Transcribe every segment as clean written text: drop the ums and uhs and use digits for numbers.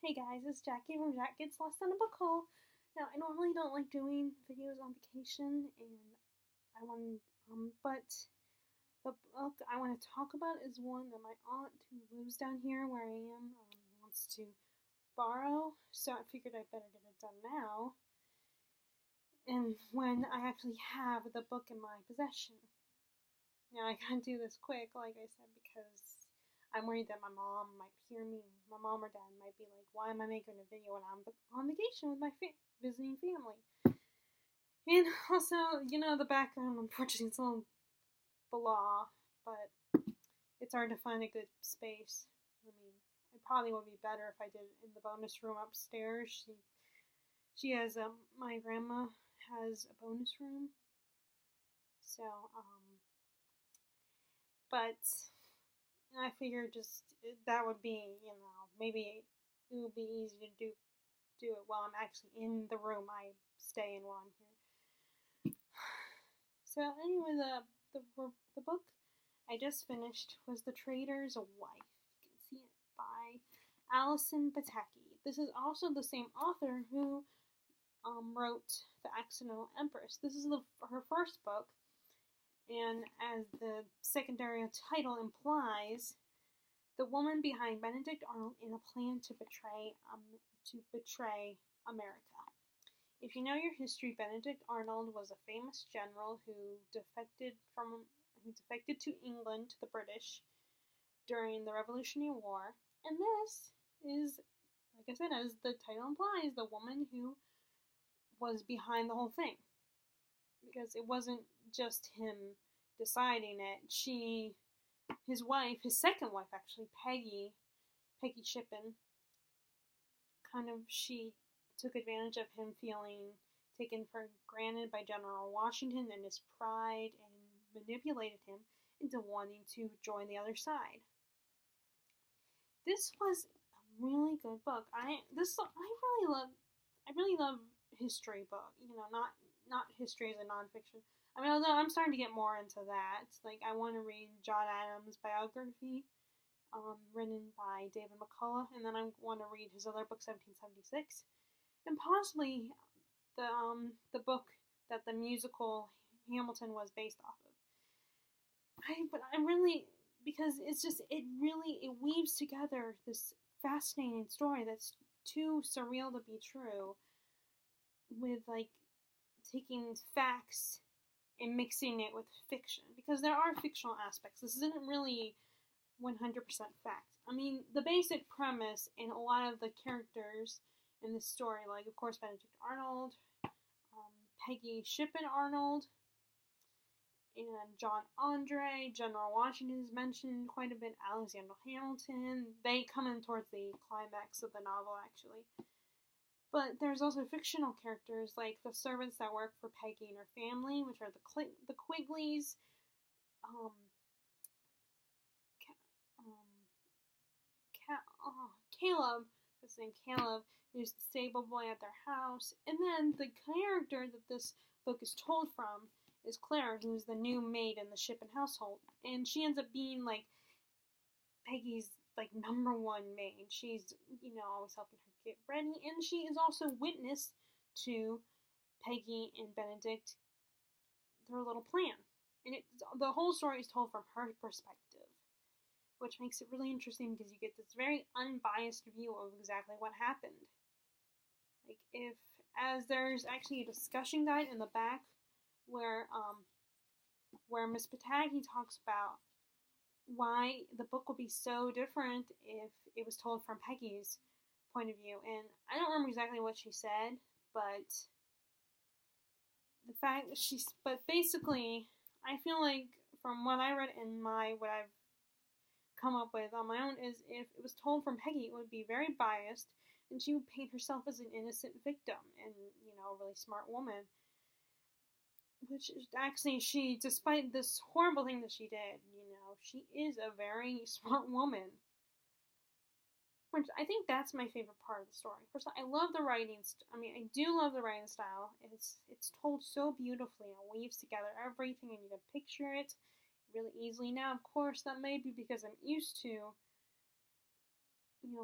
Hey guys, it's Jackie from Jack Gets Lost on a Book Haul. Now, I normally don't like doing videos on vacation, and but the book I want to talk about is one that my aunt, who lives down here where I am, wants to borrow. So I figured I'd better get it done now, and when I actually have the book in my possession. Now, I can't do this quick, like I said, because I'm worried that my mom might hear me. My mom or dad might be like, "Why am I making a video when I'm on vacation with my visiting family?" And also, the background, unfortunately, it's a little blah, but it's hard to find a good space. I mean, it probably would be better if I did it in the bonus room upstairs. She has my grandma has a bonus room, so but I figured just that would be, maybe it would be easy to do it while I'm actually in the room I stay in while I'm here. So anyway, the book I just finished was The Traitor's Wife. You can see it by Alison Pataki. This is also the same author who wrote The Accidental Empress. This is her first book, and as the secondary title implies, the woman behind Benedict Arnold in a plan to betray America. If you know your history, Benedict Arnold was a famous general who defected to England, to the British, during the Revolutionary War. And this is, like I said, as the title implies, the woman who was behind the whole thing. Because it wasn't just him deciding it. His wife, his second wife actually, Peggy Shippen, she took advantage of him feeling taken for granted by General Washington and his pride, and manipulated him into wanting to join the other side. This was a really good book. I really love history book. Not history as a nonfiction. I mean, although I'm starting to get more into that. Like, I want to read John Adams' biography, written by David McCullough, and then I want to read his other book, 1776, and possibly the book that the musical Hamilton was based off of. Because it weaves together this fascinating story that's too surreal to be true, with taking facts and mixing it with fiction, because there are fictional aspects. This isn't really 100% fact. I mean, the basic premise and a lot of the characters in this story, like, of course, Benedict Arnold, Peggy Shippen Arnold, and John Andre, General Washington is mentioned quite a bit, Alexander Hamilton. They come in towards the climax of the novel, actually. But there's also fictional characters, like the servants that work for Peggy and her family, which are the Quigleys, Caleb, his name Caleb, who's the stable boy at their house, and then the character that this book is told from is Claire, who's the new maid in the Shippen household, and she ends up being Peggy's number one maid. She's always helping her get ready, and she is also witness to Peggy and Benedict, their little plan, and the whole story is told from her perspective, which makes it really interesting because you get this very unbiased view of exactly what happened. As there's actually a discussion guide in the back where Miss Pataki talks about why the book would be so different if it was told from Peggy's point of view. And I don't remember exactly what she said, but but basically, I feel like from what I read in what I've come up with on my own, is if it was told from Peggy, it would be very biased, and she would paint herself as an innocent victim and, a really smart woman. Which is actually, despite this horrible thing that she did, she is a very smart woman. Which I think that's my favorite part of the story. First of all, I love the writing. I do love the writing style. It's told so beautifully and weaves together everything, and you can picture it really easily. Now, of course, that may be because I'm used to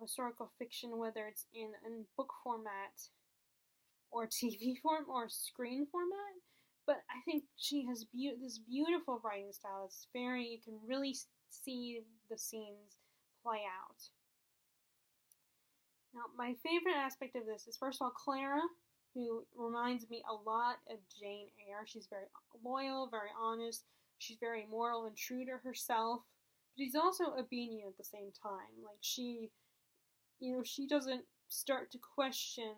historical fiction, whether it's in book format or TV form or screen format. But I think she has this beautiful writing style. It's you can really see the scenes play out. Now, my favorite aspect of this is, first of all, Clara, who reminds me a lot of Jane Eyre. She's very loyal, very honest. She's very moral and true to herself. But she's also obedient at the same time. Like, she doesn't start to question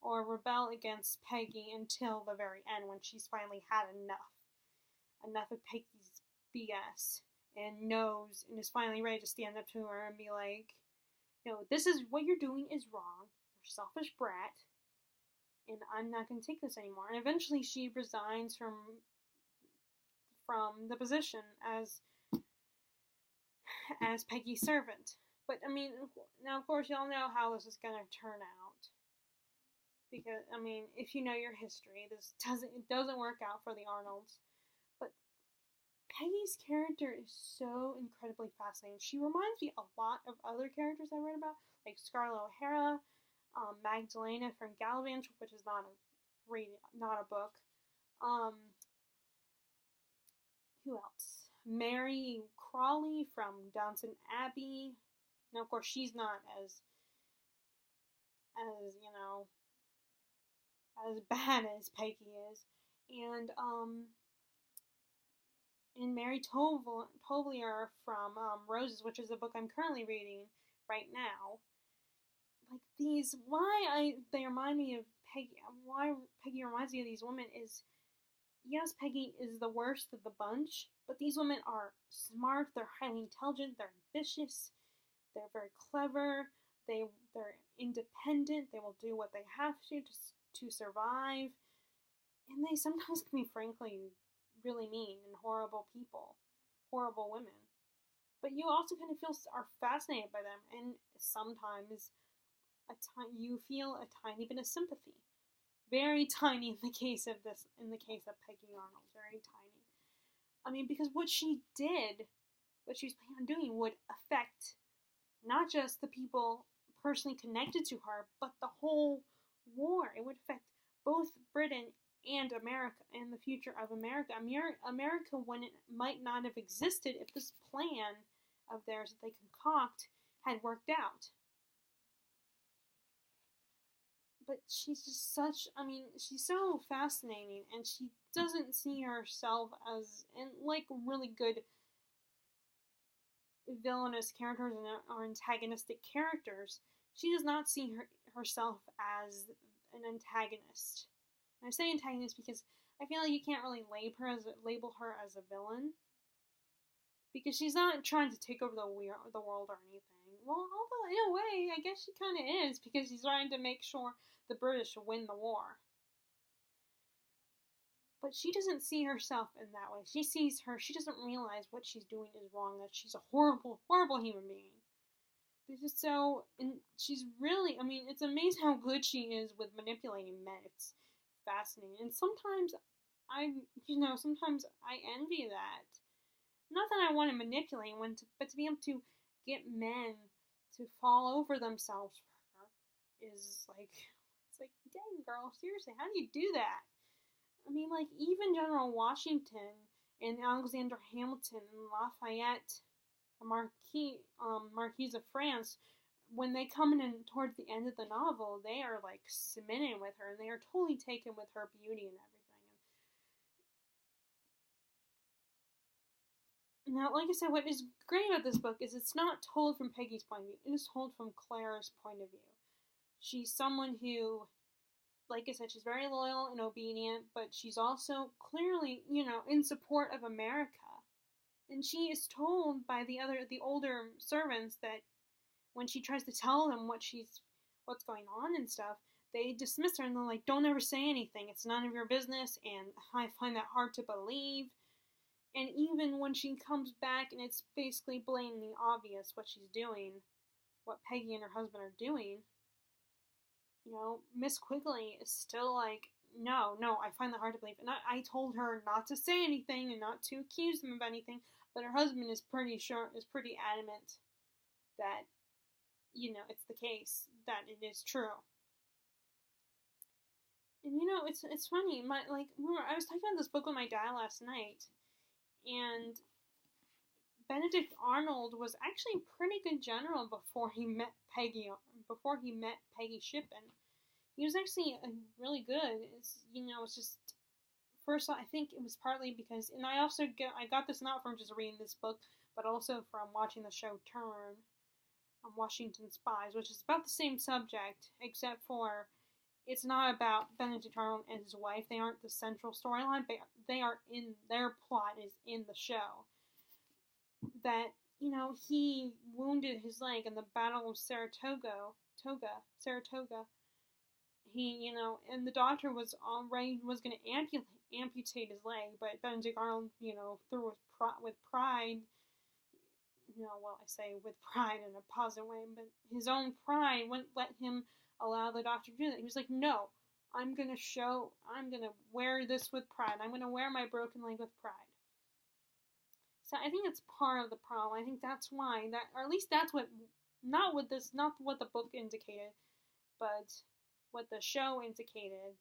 or rebel against Peggy until the very end, when she's finally had enough of Peggy's BS, and knows and is finally ready to stand up to her and be like, no, this is what you're doing is wrong. You're a selfish brat, and I'm not going to take this anymore. And eventually she resigns from the position as Peggy's servant. But I mean, now of course y'all know how this is going to turn out. Because I mean, if you know your history, it doesn't work out for the Arnolds. But Peggy's character is so incredibly fascinating. She reminds me a lot of other characters I read about, like Scarlett O'Hara, Magdalena from Gallivant, which is not a book. Who else? Mary Crawley from Downton Abbey. Now, of course, she's not as bad as Peggy is. And Mary Tovier from Roses, which is a book I'm currently reading right now. Like they remind me of Peggy. Why Peggy reminds me of these women is, yes, Peggy is the worst of the bunch, but these women are smart, they're highly intelligent, they're ambitious, they're very clever, they're independent, they will do what they have to survive, and they sometimes can be, frankly, really mean and horrible people, horrible women. But you also kind of are fascinated by them, and sometimes you feel a tiny bit of sympathy. Very tiny in the case of Peggy Arnold, very tiny. I mean, because what she was planning on doing would affect not just the people personally connected to her, but the whole war. It would affect both Britain and America, and the future of America. America might not have existed if this plan of theirs that they concoct had worked out. But she's just she's so fascinating, and she doesn't see herself as, and like really good villainous characters or antagonistic characters, she does not see herself as an antagonist. And I say antagonist because I feel like you can't really label her as a villain, because she's not trying to take over the world or anything. Well, although in a way, I guess she kind of is, because she's trying to make sure the British win the war. But she doesn't see herself in that way. She doesn't realize what she's doing is wrong, that she's a horrible, horrible human being. And she's really, it's amazing how good she is with manipulating men. It's fascinating. And sometimes I envy that. Not that I want to manipulate one, but to be able to get men to fall over themselves for her it's like, dang girl, seriously, how do you do that? Even General Washington and Alexander Hamilton and Lafayette, the Marquis of France, when they come in towards the end of the novel, they are smitten with her, and they are totally taken with her beauty and everything. Now, like I said, what is great about this book is it's not told from Peggy's point of view. It is told from Clara's point of view. She's someone who, like I said, she's very loyal and obedient, but she's also clearly, in support of America. And she is told by the older servants that when she tries to tell them what's going on and stuff, they dismiss her and they're like, don't ever say anything. It's none of your business, and I find that hard to believe. And even when she comes back and it's basically blatantly obvious what she's doing, what Peggy and her husband are doing, Miss Quigley is still like, no, I find that hard to believe. And I told her not to say anything and not to accuse them of anything, but her husband is pretty adamant that it's the case that it is true. And it's funny. I was talking about this book with my dad last night, and Benedict Arnold was actually a pretty good general before he met Peggy. Before he met Peggy Shippen, he was actually really good. It's just first I think it was partly because, and I got this not from just reading this book, but also from watching the show Turn on Washington Spies, which is about the same subject, except for it's not about Benedict Arnold and his wife. They aren't the central storyline, but they are in their plot is in the show. That he wounded his leg in the Battle of Saratoga. He and the doctor was going to amputate his leg, but Benedict Arnold through with pride. I say with pride in a positive way, but his own pride wouldn't let him allow the doctor to do that. He was like, no, I'm going to wear this with pride. I'm going to wear my broken leg with pride. So I think it's part of the problem. I think that's why or at least that's not what the book indicated, but what the show indicated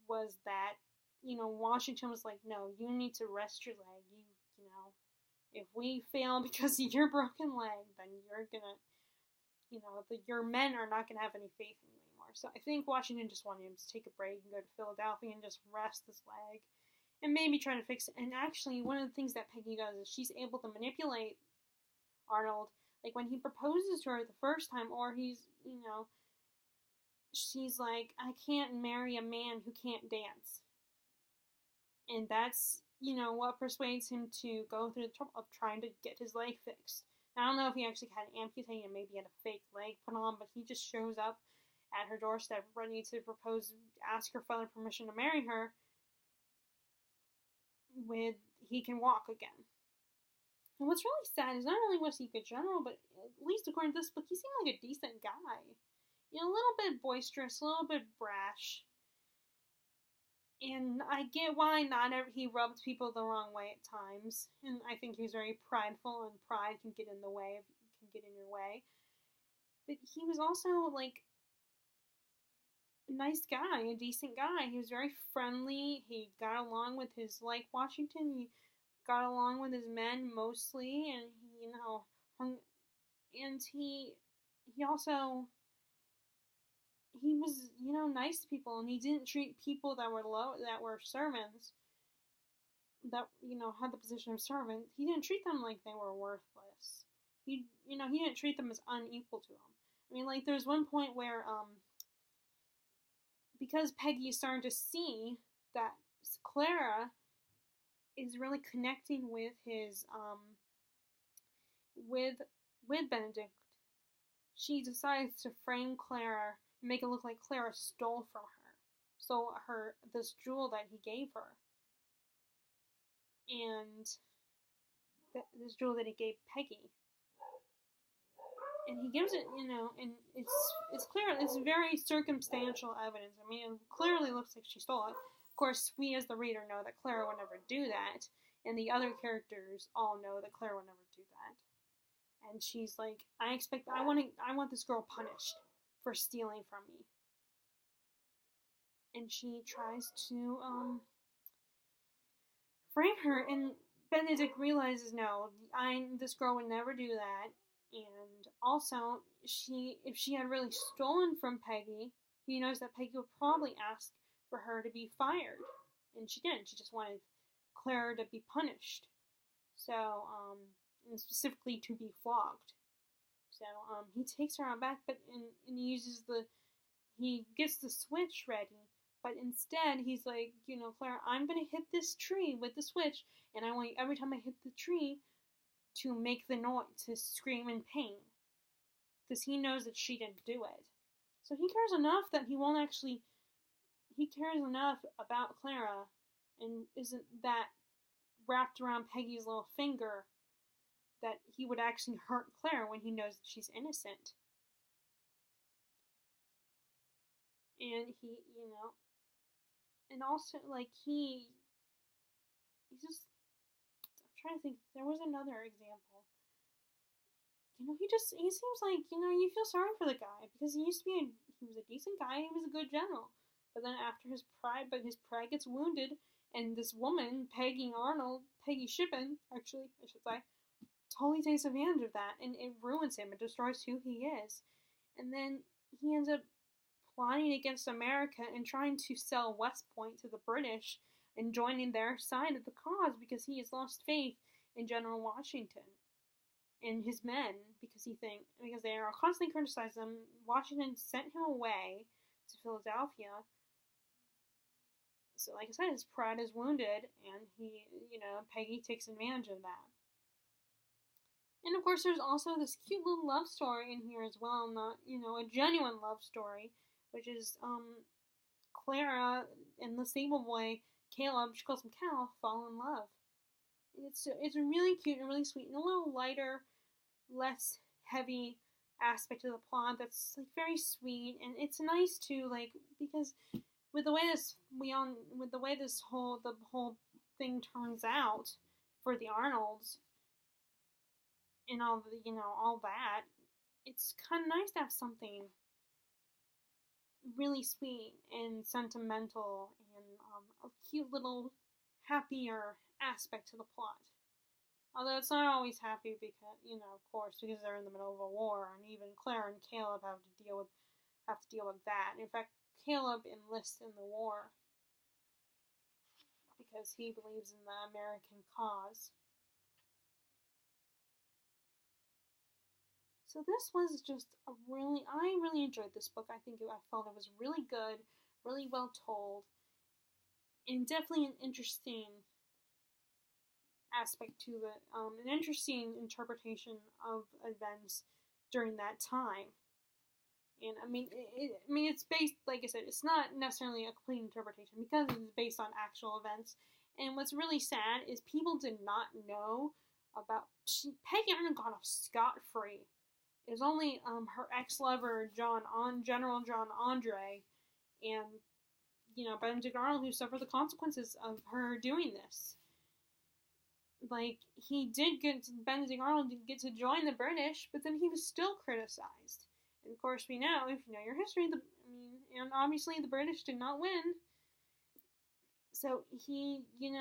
was that, Washington was like, no, you need to rest your leg. If we fail because of your broken leg, then you're gonna, your men are not gonna have any faith in you anymore. So I think Washington just wanted him to take a break and go to Philadelphia and just rest his leg. And maybe try to fix it. And actually, one of the things that Peggy does is she's able to manipulate Arnold. Like, when he proposes to her the first time, or she's like, I can't marry a man who can't dance. And that's, what persuades him to go through the trouble of trying to get his leg fixed. Now, I don't know if he actually had it amputated and maybe had a fake leg put on, but he just shows up at her doorstep ready to propose, ask her father permission to marry her. He can walk again. And what's really sad is not only was he a good general, but at least according to this book, he seemed like a decent guy. A little bit boisterous, a little bit brash. And I get why he rubbed people the wrong way at times. And I think he was very prideful, and pride can get in your way. But he was also, a nice guy, a decent guy. He was very friendly. He got along with like Washington, he got along with his men mostly, and he was, nice to people, and he didn't treat people that were servants, that, had the position of servant, he didn't treat them like they were worthless. He didn't treat them as unequal to him. There's one point where, because Peggy is starting to see that Clara is really connecting with his, with Benedict, she decides to frame Clara and make it look like Clara stole from her. This jewel that he gave her. And this jewel that he gave Peggy. And he gives it, and it's clear, it's very circumstantial evidence. It clearly looks like she stole it. Of course, we as the reader know that Clara would never do that, and the other characters all know that Clara would never do that. And she's like, I want this girl punished for stealing from me. And she tries to, frame her, and Benedict realizes, no, this girl would never do that. And also, if she had really stolen from Peggy, he knows that Peggy would probably ask for her to be fired. And she didn't. She just wanted Clara to be punished. So, and specifically to be flogged. So, he takes her on back, but and he gets the switch ready. But instead, he's like, Clara, I'm going to hit this tree with the switch, and I want you, every time I hit the tree, to make the noise, to scream in pain. Because he knows that she didn't do it. So he cares enough that he cares enough about Clara, and isn't that wrapped around Peggy's little finger, that he would actually hurt Clara when he knows that she's innocent. And he, and also, he's just, I'm trying to think, there was another example. he seems like, you feel sorry for the guy because he was a decent guy, he was a good general. But then after his pride gets wounded, and this woman, Peggy Shippen, actually, I should say, totally takes advantage of that, and it ruins him. It destroys who he is. And then he ends up plotting against America and trying to sell West Point to the British and joining their side of the cause because he has lost faith in General Washington and his men because they are constantly criticizing him. Washington sent him away to Philadelphia. So, like I said, his pride is wounded, and Peggy takes advantage of that. And of course, there's also this cute little love story in here as well, not, a genuine love story, which is, Clara and the stable boy, Caleb, she calls him Cal, fall in love. It's really cute and really sweet, and a little lighter, less heavy aspect of the plot that's, like, very sweet, and it's nice too, like, because with the way the whole thing turns out for the Arnolds and all that, it's kind of nice to have something really sweet and sentimental and a cute little happier aspect to the plot. Although it's not always happy because, of course, because they're in the middle of a war, and even Claire and Caleb have to deal with that. In fact, Caleb enlists in the war because he believes in the American cause. So this was just I really enjoyed this book. I felt it was really good, really well told, and definitely an interesting aspect to it, an interesting interpretation of events during that time. And it's based, like I said, it's not necessarily a complete interpretation because it's based on actual events. And what's really sad is people did not know about Peggy Arnold got off scot-free. It was only her ex-lover General John Andre, and Benedict Arnold who suffered the consequences of her doing this. Like, Benedict Arnold did get to join the British, but then he was still criticized. And of course, we know, if you know your history, and obviously the British did not win. So he may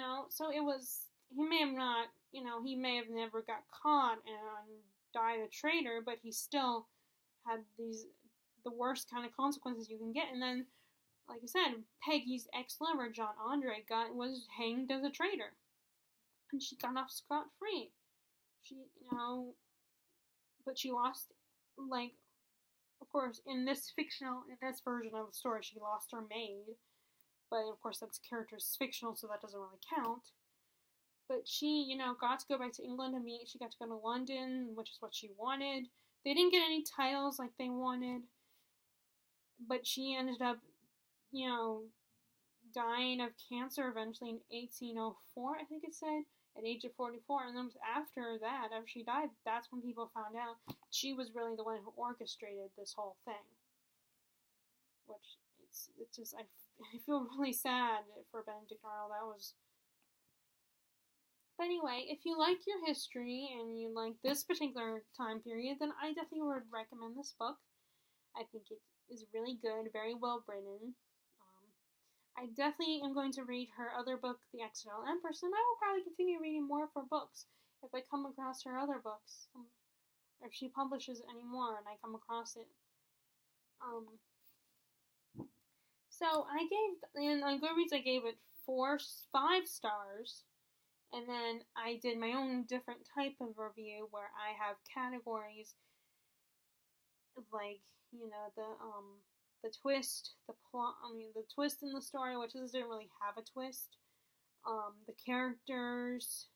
have never got caught and died a traitor, but he still had the worst kind of consequences you can get. And then, like I said, Peggy's ex-lover, John Andre, was hanged as a traitor. And she got off scot-free. But she lost, like, of course, in this version of the story, she lost her maid. But, of course, that character is fictional, so that doesn't really count. But she, got to go back to England she got to go to London, which is what she wanted. They didn't get any titles like they wanted. But she ended up, dying of cancer eventually in 1804, I think it said, at age of 44. And then after she died, that's when people found out she was really the one who orchestrated this whole thing. Which, it's just, I feel really sad for Benedict Arnold. But anyway, if you like your history and you like this particular time period, then I definitely would recommend this book. I think it is really good, very well written. I definitely am going to read her other book, The Accidental Empress, and I will probably continue reading more of her books if I come across her other books, or if she publishes any more and I come across it. So on Goodreads I gave it 5 stars. And then I did my own different type of review where I have categories like, the twist, the plot, the twist in the story, which this didn't really have a twist, the characters.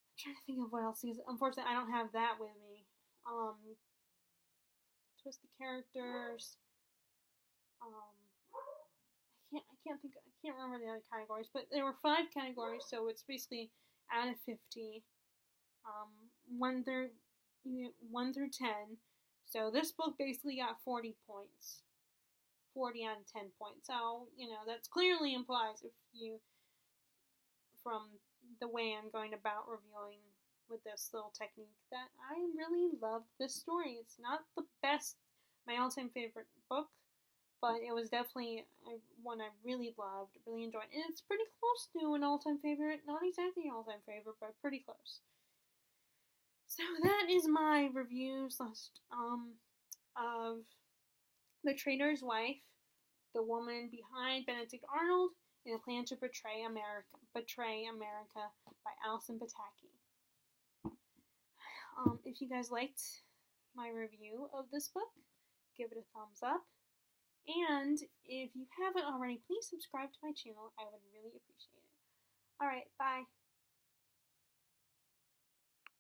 I'm trying to think of what else, because unfortunately I don't have that with me. Twist the characters. I can't remember the other categories, but there were 5 categories, so it's basically out of 50, 1 through 10. So this book basically got 40 points, 40 out of 10 points. So that's clearly implies from the way I'm going about reviewing with this little technique that I really loved this story. It's not the best, my all-time favorite book, but it was definitely one I really loved, really enjoyed, and it's pretty close to an all-time favorite. Not exactly an all-time favorite, but pretty close. So that is my reviews list of The Traitor's Wife, the woman behind Benedict Arnold, and A Plan to Betray America by Alison Pataki. If you guys liked my review of this book, give it a thumbs up. And if you haven't already, please subscribe to my channel. I would really appreciate it. Alright, bye.